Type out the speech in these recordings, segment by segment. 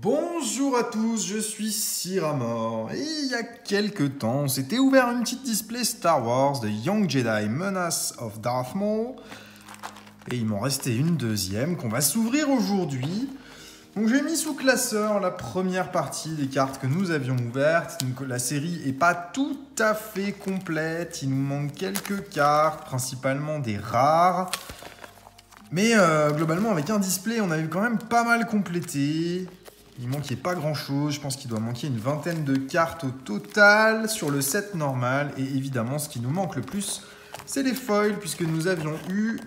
Bonjour à tous, je suis Siramor et il y a quelques temps, on s'était ouvert une petite display Star Wars de Young Jedi Menace of Darth Maul et il m'en restait une deuxième qu'on va s'ouvrir aujourd'hui. Donc j'ai mis sous classeur la première partie des cartes que nous avions ouvertes. Donc la série n'est pas tout à fait complète, il nous manque quelques cartes, principalement des rares. Mais globalement avec un display on avait quand même pas mal complété. Il manquait pas grand chose, je pense qu'il doit manquer une vingtaine de cartes au total sur le set normal. Et évidemment ce qui nous manque le plus c'est les foils puisque nous avions eu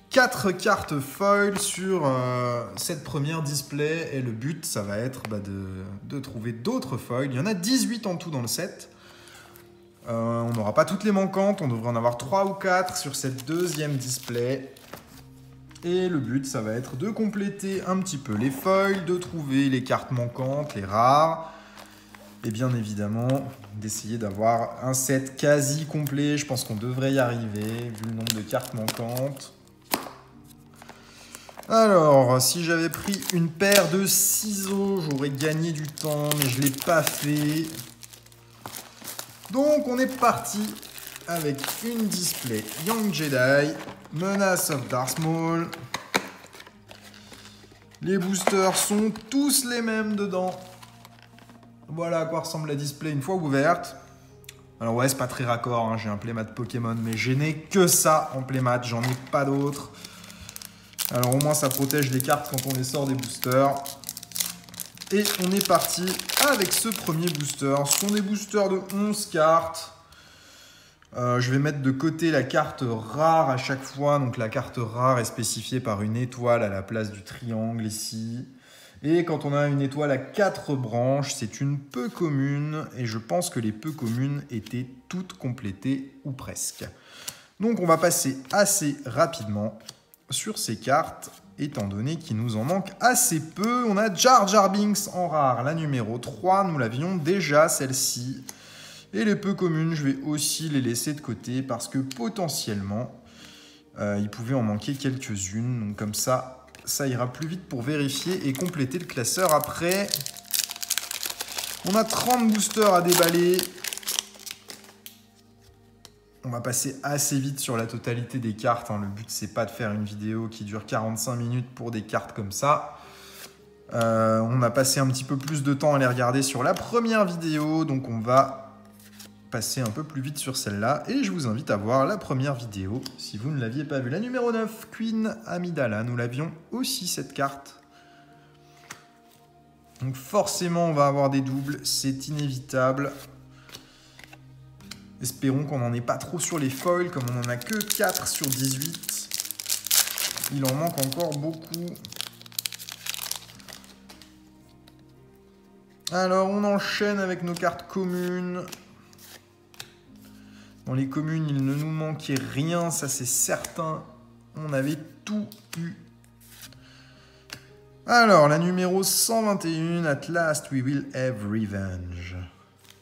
4 cartes foil sur cette première display. Et le but ça va être de trouver d'autres foils. Il y en a 18 en tout dans le set. On n'aura pas toutes les manquantes, on devrait en avoir 3 ou 4 sur cette deuxième display. Et le but, ça va être de compléter un petit peu les foils, de trouver les cartes manquantes, les rares. Et bien évidemment, d'essayer d'avoir un set quasi complet. Je pense qu'on devrait y arriver, vu le nombre de cartes manquantes. Alors, si j'avais pris une paire de ciseaux, j'aurais gagné du temps, mais je ne l'ai pas fait. Donc, on est parti avec une display Young Jedi, Menace of Darth Maul. Les boosters sont tous les mêmes dedans. Voilà à quoi ressemble la display une fois ouverte. Alors ouais, c'est pas très raccord, hein. J'ai un playmat Pokémon, mais je n'ai que ça en playmat, j'en ai pas d'autres. Alors au moins ça protège les cartes quand on les sort des boosters. Et on est parti avec ce premier booster. Ce sont des boosters de 11 cartes. Je vais mettre de côté la carte rare à chaque fois. Donc la carte rare est spécifiée par une étoile à la place du triangle ici. Et quand on a une étoile à 4 branches, c'est une peu commune. Et je pense que les peu communes étaient toutes complétées ou presque. Donc on va passer assez rapidement sur ces cartes, étant donné qu'il nous en manque assez peu. On a Jar Jar Binks en rare, la numéro 3. Nous l'avions déjà, celle-ci. Et les peu communes, je vais aussi les laisser de côté parce que potentiellement, il pouvait en manquer quelques-unes. Donc comme ça, ça ira plus vite pour vérifier et compléter le classeur après. On a 30 boosters à déballer. On va passer assez vite sur la totalité des cartes, hein. Le but, c'est pas de faire une vidéo qui dure 45 minutes pour des cartes comme ça. On a passé un petit peu plus de temps à les regarder sur la première vidéo, donc on va passer un peu plus vite sur celle-là. Et je vous invite à voir la première vidéo, si vous ne l'aviez pas vue. La numéro 9, Queen Amidala, nous l'avions aussi cette carte. Donc forcément, on va avoir des doubles, c'est inévitable. Espérons qu'on n'en ait pas trop sur les foils, comme on n'en a que 4 sur 18. Il en manque encore beaucoup. Alors, on enchaîne avec nos cartes communes. Dans les communes, il ne nous manquait rien, ça c'est certain. On avait tout eu. Alors, la numéro 121, At last we will have revenge.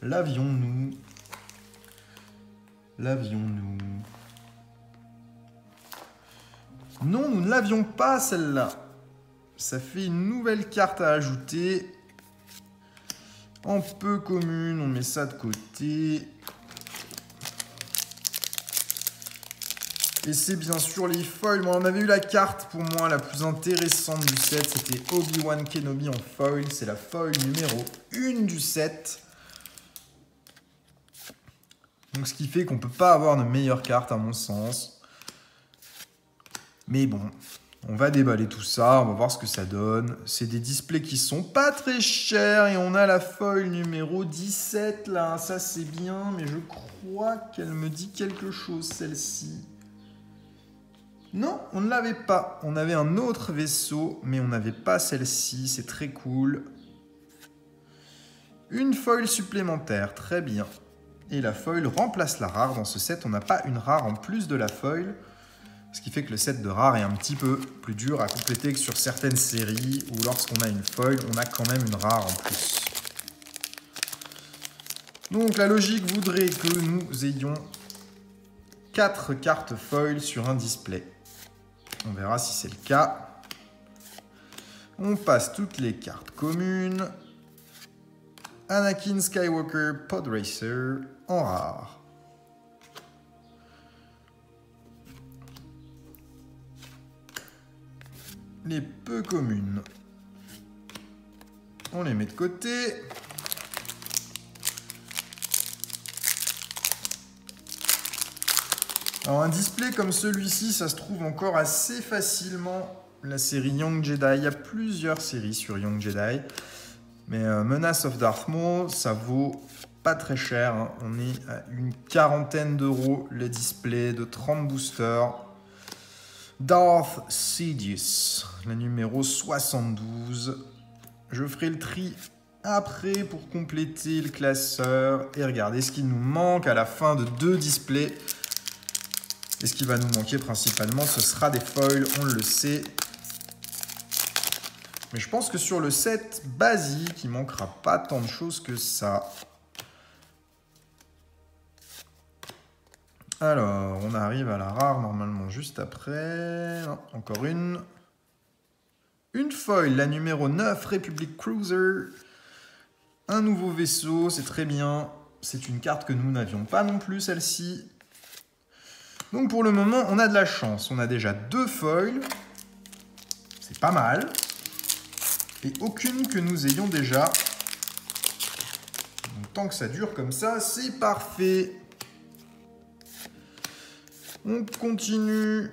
L'avions-nous? L'avions-nous? Non, nous ne l'avions pas, celle-là. Ça fait une nouvelle carte à ajouter. En peu commune, on met ça de côté. Et c'est bien sûr les foils. Bon, on avait eu la carte, pour moi, la plus intéressante du set. C'était Obi-Wan Kenobi en foil. C'est la foil numéro 1 du set. Donc, ce qui fait qu'on ne peut pas avoir de meilleure carte, à mon sens. Mais bon, on va déballer tout ça. On va voir ce que ça donne. C'est des displays qui sont pas très chers. Et on a la foil numéro 17, là. Ça, c'est bien. Mais je crois qu'elle me dit quelque chose, celle-ci. Non, on ne l'avait pas. On avait un autre vaisseau, mais on n'avait pas celle-ci. C'est très cool. Une foil supplémentaire, très bien. Et la foil remplace la rare. Dans ce set, on n'a pas une rare en plus de la foil. Ce qui fait que le set de rare est un petit peu plus dur à compléter que sur certaines séries où lorsqu'on a une foil, on a quand même une rare en plus. Donc la logique voudrait que nous ayons 4 cartes foil sur un display. On verra si c'est le cas. On passe toutes les cartes communes. Anakin Skywalker Pod Racer en rare. Les peu communes, on les met de côté. Alors un display comme celui-ci, ça se trouve encore assez facilement. La série Young Jedi, il y a plusieurs séries sur Young Jedi. Mais Menace of Darth Maul, ça vaut pas très cher. Hein. On est à une quarantaine d'euros le display de 30 boosters. Darth Sidious, la numéro 72. Je ferai le tri après pour compléter le classeur. Et regardez ce qu'il nous manque à la fin de 2 displays. Et ce qui va nous manquer principalement, ce sera des foils, on le sait. Mais je pense que sur le set basique, il ne manquera pas tant de choses que ça. Alors, on arrive à la rare normalement juste après. Non, encore une. Une foil, la numéro 9, Republic Cruiser. Un nouveau vaisseau, c'est très bien. C'est une carte que nous n'avions pas non plus, celle-ci. Donc pour le moment, on a de la chance. On a déjà 2 foils. C'est pas mal. Et aucune que nous ayons déjà. Donc tant que ça dure comme ça, c'est parfait. On continue.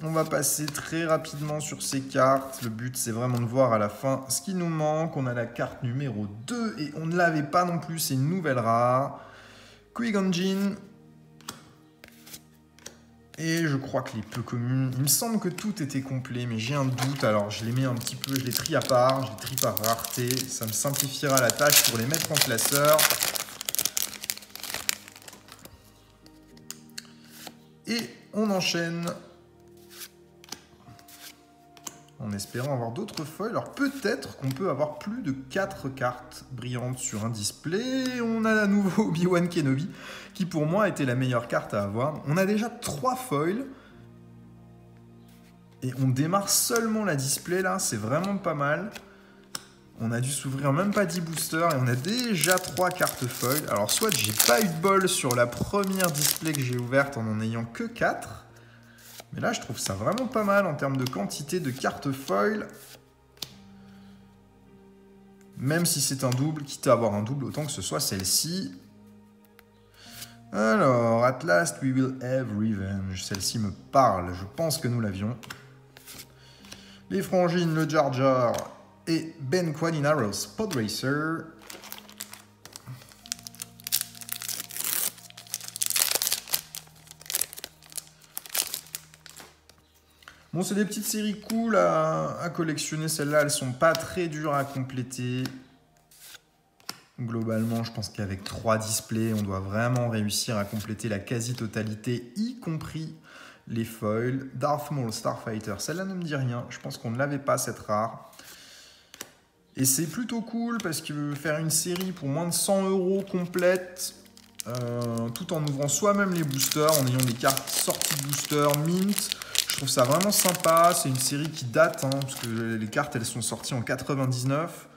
On va passer très rapidement sur ces cartes. Le but, c'est vraiment de voir à la fin ce qui nous manque. On a la carte numéro 2 et on ne l'avait pas non plus. C'est une nouvelle rare. Qui-Gon Jinn. Et je crois que les peu communes... Il me semble que tout était complet, mais j'ai un doute. Alors, je les mets un petit peu, je les trie à part. Je les trie par rareté. Ça me simplifiera la tâche pour les mettre en classeur. Et on enchaîne en espérant avoir d'autres foils. Alors peut-être qu'on peut avoir plus de 4 cartes brillantes sur un display. On a à nouveau Obi-Wan Kenobi, qui pour moi était la meilleure carte à avoir. On a déjà 3 foils. Et on démarre seulement la display là, c'est vraiment pas mal. On a dû s'ouvrir même pas 10 boosters et on a déjà 3 cartes foil. Alors soit j'ai pas eu de bol sur la première display que j'ai ouverte en ayant que 4. Mais là je trouve ça vraiment pas mal en termes de quantité de cartes foil. Même si c'est un double, quitte à avoir un double, autant que ce soit celle-ci. Alors, At Last We Will Have Revenge. Celle-ci me parle, je pense que nous l'avions. Les Frangines, le Jar Jar et Ben Quadinaros Pod Racer. Bon, c'est des petites séries cool à collectionner. Celles-là, elles sont pas très dures à compléter. Globalement, je pense qu'avec 3 displays, on doit vraiment réussir à compléter la quasi-totalité, y compris les foils. Darth Maul Starfighter, celle-là ne me dit rien. Je pense qu'on ne l'avait pas, cette rare. Et c'est plutôt cool parce que faire une série pour moins de 100 € complète, tout en ouvrant soi-même les boosters, en ayant des cartes sorties de booster, mint, je trouve ça vraiment sympa. C'est une série qui date, hein, parce que les cartes, elles sont sorties en 99.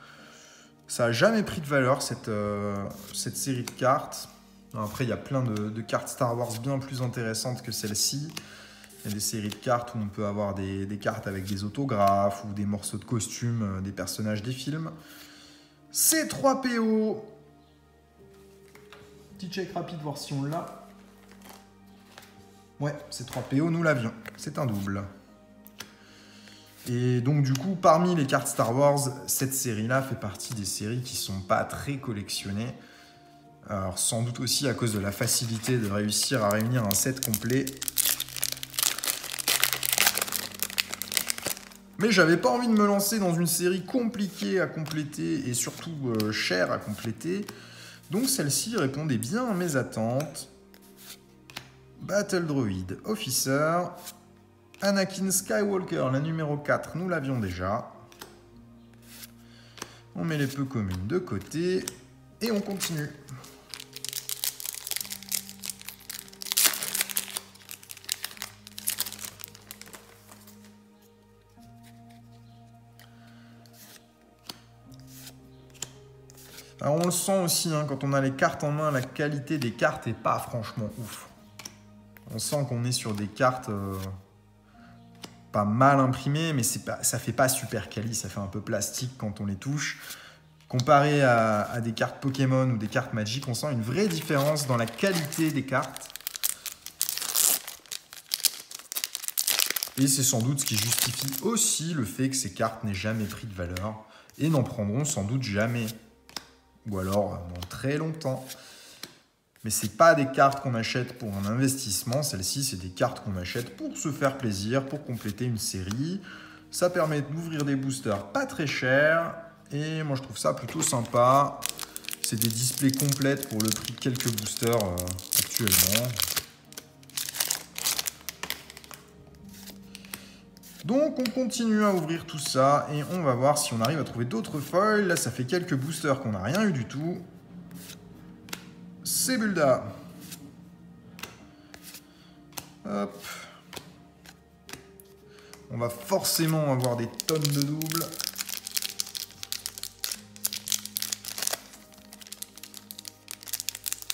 Ça n'a jamais pris de valeur, cette série de cartes. Après, il y a plein de cartes Star Wars bien plus intéressantes que celle-ci. Il y a des séries de cartes où on peut avoir des cartes avec des autographes ou des morceaux de costumes des personnages des films. C'est 3 PO. Petit check rapide, voir si on l'a. Ouais, c'est 3 PO, nous l'avions. C'est un double. Et donc du coup, parmi les cartes Star Wars, cette série-là fait partie des séries qui sont pas très collectionnées. Alors sans doute aussi à cause de la facilité de réussir à réunir un set complet. Mais j'avais pas envie de me lancer dans une série compliquée à compléter et surtout chère à compléter. Donc celle-ci répondait bien à mes attentes. Battle Droid Officer. Anakin Skywalker, la numéro 4, nous l'avions déjà. On met les peu communes de côté et on continue. Alors on le sent aussi, hein, quand on a les cartes en main, la qualité des cartes est pas franchement ouf. On sent qu'on est sur des cartes pas mal imprimées, mais ça fait pas super quali, ça fait un peu plastique quand on les touche. Comparé à des cartes Pokémon ou des cartes Magic, on sent une vraie différence dans la qualité des cartes. Et c'est sans doute ce qui justifie aussi le fait que ces cartes n'aient jamais pris de valeur et n'en prendront sans doute jamais. Ou alors dans très longtemps. Mais ce n'est pas des cartes qu'on achète pour un investissement. Celles-ci, c'est des cartes qu'on achète pour se faire plaisir, pour compléter une série. Ça permet d'ouvrir des boosters pas très chers. Et moi, je trouve ça plutôt sympa. C'est des displays complètes pour le prix de quelques boosters actuellement. Donc on continue à ouvrir tout ça et on va voir si on arrive à trouver d'autres foils. Là ça fait quelques boosters qu'on n'a rien eu du tout. Sebulda. Hop. On va forcément avoir des tonnes de doubles.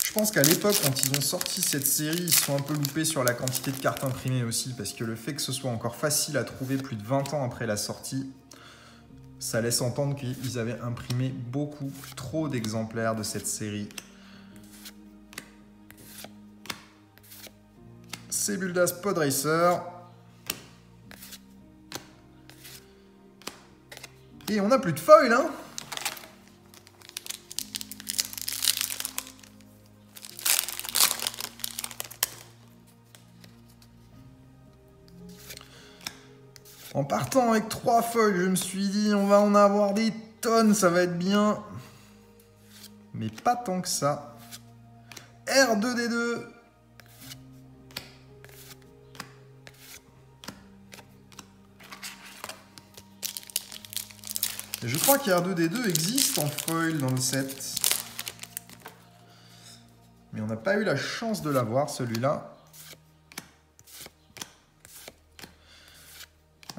Je pense qu'à l'époque, quand ils ont sorti cette série, ils se sont un peu loupés sur la quantité de cartes imprimées aussi, parce que le fait que ce soit encore facile à trouver plus de 20 ans après la sortie, ça laisse entendre qu'ils avaient imprimé beaucoup trop d'exemplaires de cette série. Sebulda's Pod Racer. Et on n'a plus de foil, hein? En partant avec 3 foils, je me suis dit, on va en avoir des tonnes, ça va être bien. Mais pas tant que ça. R2D2. Et je crois qu'R2D2 existe en foil dans le set. Mais on n'a pas eu la chance de l'avoir, celui-là.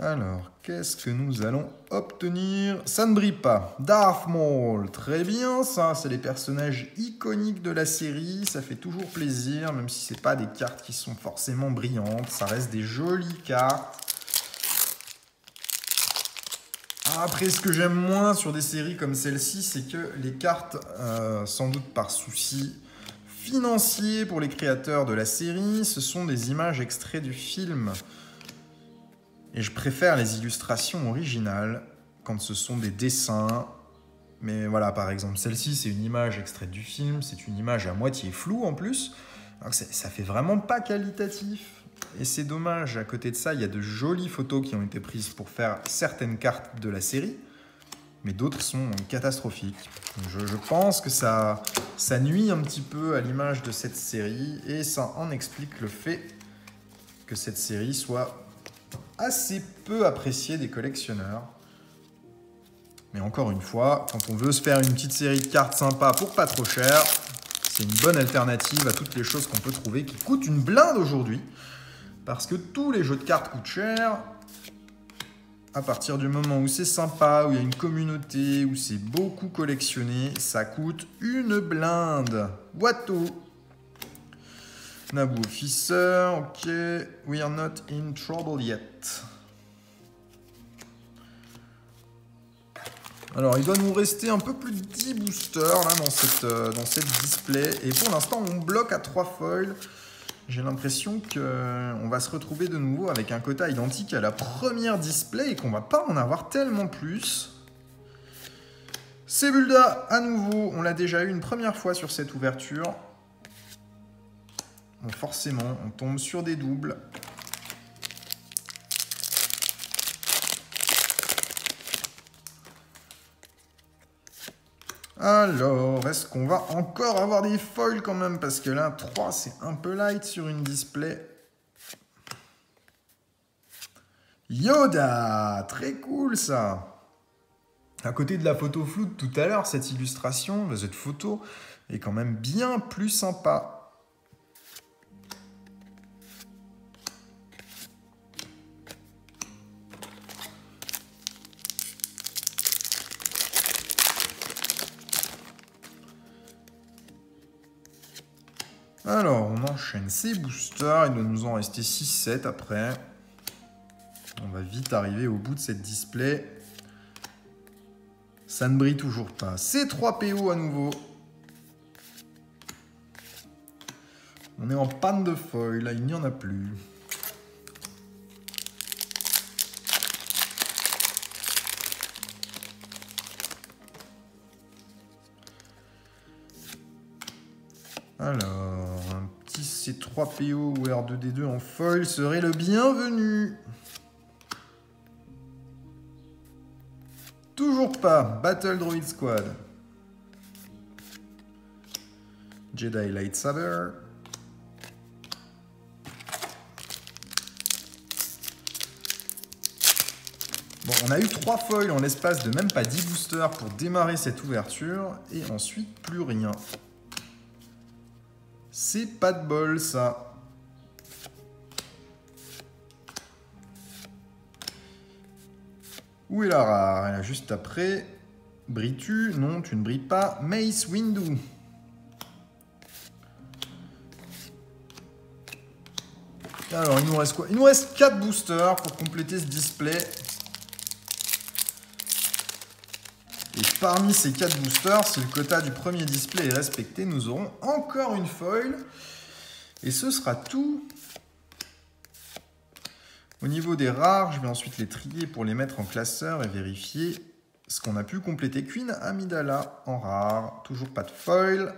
Alors, qu'est-ce que nous allons obtenir? Ça ne brille pas. Darth Maul, très bien ça. C'est les personnages iconiques de la série. Ça fait toujours plaisir, même si ce n'est pas des cartes qui sont forcément brillantes. Ça reste des jolies cartes. Après, ce que j'aime moins sur des séries comme celle-ci, c'est que les cartes, sans doute par souci financier pour les créateurs de la série, ce sont des images extraits du film. Et je préfère les illustrations originales quand ce sont des dessins. Mais voilà, par exemple, celle-ci, c'est une image extraite du film. C'est une image à moitié floue en plus. Donc ça fait vraiment pas qualitatif. Et c'est dommage, à côté de ça, il y a de jolies photos qui ont été prises pour faire certaines cartes de la série. Mais d'autres sont catastrophiques. Je pense que ça nuit un petit peu à l'image de cette série. Et ça en explique le fait que cette série soit assez peu appréciée des collectionneurs. Mais encore une fois, quand on veut se faire une petite série de cartes sympa pour pas trop cher, c'est une bonne alternative à toutes les choses qu'on peut trouver qui coûtent une blinde aujourd'hui. Parce que tous les jeux de cartes coûtent cher. À partir du moment où c'est sympa, où il y a une communauté, où c'est beaucoup collectionné, ça coûte une blinde. Watto. Naboo Officer, ok. We are not in trouble yet. Alors, il doit nous rester un peu plus de 10 boosters là, dans cette display. Et pour l'instant, on bloque à 3 foils. J'ai l'impression qu'on va se retrouver de nouveau avec un quota identique à la première display et qu'on va pas en avoir tellement plus. Sebulda, à nouveau, on l'a déjà eu une première fois sur cette ouverture. Donc forcément, on tombe sur des doubles. Alors, est-ce qu'on va encore avoir des foils quand même? Parce que là, 3, c'est un peu light sur une display. Yoda! Très cool, ça! À côté de la photo floue de tout à l'heure, cette illustration, cette photo, est quand même bien plus sympa. Alors, on enchaîne ces boosters. Il doit nous en rester 6-7 après. On va vite arriver au bout de cette display. Ça ne brille toujours pas. C'est 3 PO à nouveau. On est en panne de foil. Là, il n'y en a plus. Alors, un petit C3PO ou R2D2 en foil serait le bienvenu. Toujours pas. Battle Droid Squad. Jedi Lightsaber. Bon, on a eu 3 foils en l'espace de même pas 10 boosters pour démarrer cette ouverture. Et ensuite, plus rien. C'est pas de bol, ça. Où est la rare? Elle a juste après. Brilles-tu? Non, tu ne brilles pas. Mace Windu. Alors, il nous reste quoi? Il nous reste 4 boosters pour compléter ce display. Et parmi ces 4 boosters, si le quota du premier display est respecté, nous aurons encore une foil. Et ce sera tout. Au niveau des rares, je vais ensuite les trier pour les mettre en classeur et vérifier ce qu'on a pu compléter. Queen Amidala en rare. Toujours pas de foil.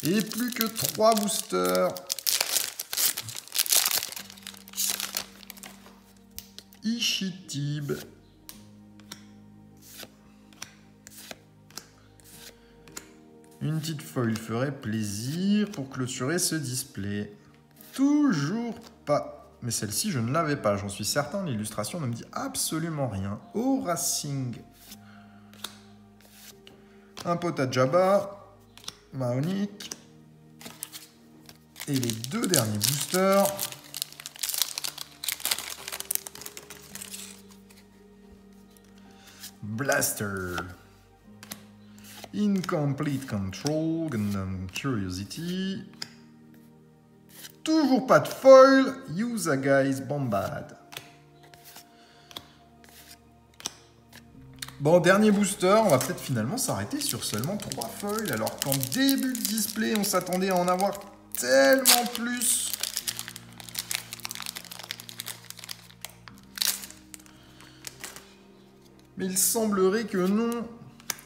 Et plus que 3 boosters. Ishitib. Une petite foil ferait plaisir pour clôturer ce display. Toujours pas. Mais celle-ci, je ne l'avais pas. J'en suis certain, l'illustration ne me dit absolument rien. Au Racing. Un pot à Jabba. Maonic. Et les 2 derniers boosters. Blaster. Incomplete Control, Gundam Curiosity. Toujours pas de foil. Usagai's Bombad. Bon, dernier booster. On va peut-être finalement s'arrêter sur seulement 3 foils. Alors qu'en début de display, on s'attendait à en avoir tellement plus. Mais il semblerait que non.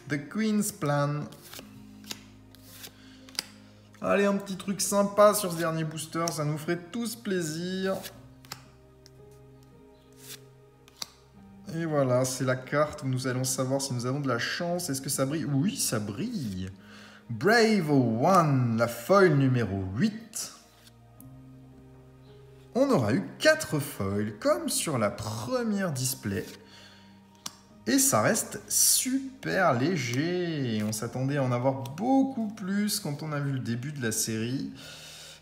The Queen's Plan. Allez, un petit truc sympa sur ce dernier booster, ça nous ferait tous plaisir. Et voilà, c'est la carte où nous allons savoir si nous avons de la chance. Est-ce que ça brille? Oui, ça brille. Brave One, la foil numéro 8. On aura eu 4 foils, comme sur la première display. Et ça reste super léger. On s'attendait à en avoir beaucoup plus quand on a vu le début de la série.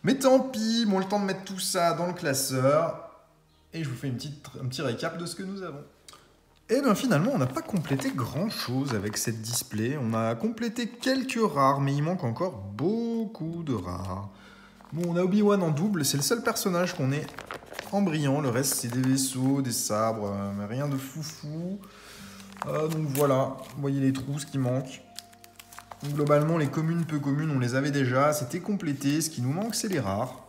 Mais tant pis, bon, le temps de mettre tout ça dans le classeur. Et je vous fais un petit récap de ce que nous avons. Et bien finalement, on n'a pas complété grand-chose avec cette display. On a complété quelques rares, mais il manque encore beaucoup de rares. Bon, on a Obi-Wan en double, c'est le seul personnage qu'on ait en brillant. Le reste, c'est des vaisseaux, des sabres, mais rien de foufou. Donc voilà, vous voyez les trous, ce qui manque. Donc, globalement, les communes, peu communes, on les avait déjà. C'était complété. Ce qui nous manque, c'est les rares.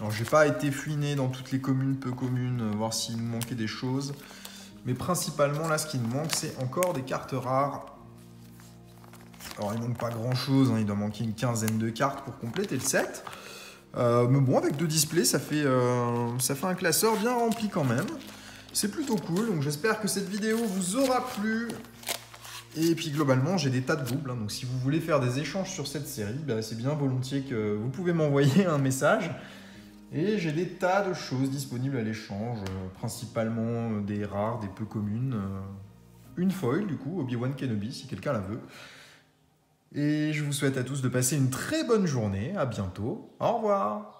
Alors, j'ai pas été fouiné dans toutes les communes, peu communes, voir s'il nous manquait des choses. Mais principalement, là, ce qui nous manque, c'est encore des cartes rares. Alors, il manque pas grand-chose. Hein, il doit manquer une quinzaine de cartes pour compléter le set. Mais bon, avec 2 displays, ça fait un classeur bien rempli quand même. C'est plutôt cool, donc j'espère que cette vidéo vous aura plu. Et puis globalement, j'ai des tas de doubles, hein, donc si vous voulez faire des échanges sur cette série, bah, c'est bien volontiers que vous pouvez m'envoyer un message. Et j'ai des tas de choses disponibles à l'échange, principalement des rares, des peu communes. Une foil du coup, Obi-Wan Kenobi, si quelqu'un la veut. Et je vous souhaite à tous de passer une très bonne journée, à bientôt, au revoir.